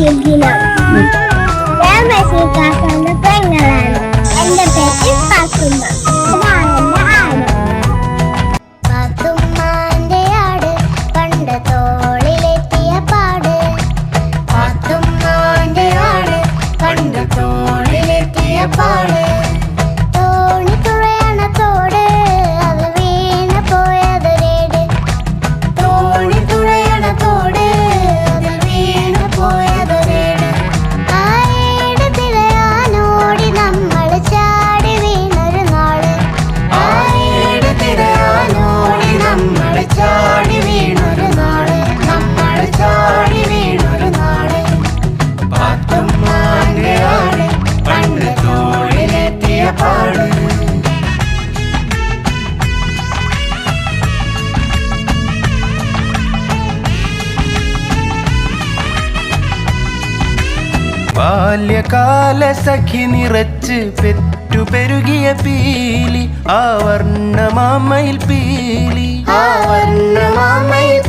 ബിഗിന. ഞാൻ മെസ്സിക്കാക്കാന്റെ പെങ്ങളാണ്. എന്റെ പേര് പാത്തുമ്മ. ഇതാണ് എന്റെ ആട്. പാത്തുമ്മാന്റെ ആട് പണ്ട് തോളിലെത്തിയ പാട്. പാത്തുമ്മാന്റെ ആട് പണ്ട് തോളിലെത്തിയ പാട്. തോണി തുഴയണ തോട് അത് വീണ് പോയതൊരേട്. തോണി തുഴയണ തോട് അത് വീണ് പോയതൊരേട്. ആ ഏട് തിരയാനോടി നമ്മൾ ചാടി വീണൊരു നാള്. ആ ഏട് തിരയാനോടി നമ്മൾ ചാടി വീണൊരു നാള്. നമ്മൾ ചാടി വീണൊരു നാള്. പാത്തുമ്മാന്റെ ആട് പണ്ട് തോളിലെത്തിയ പാട്. ബാല്യകാല സഖി നിറച്ച് പെറ്റു പെരുകിയ പീലി, ആ വർണ്ണമാമയിൽ പീലി, ആ വർണ്ണമാമയിൽ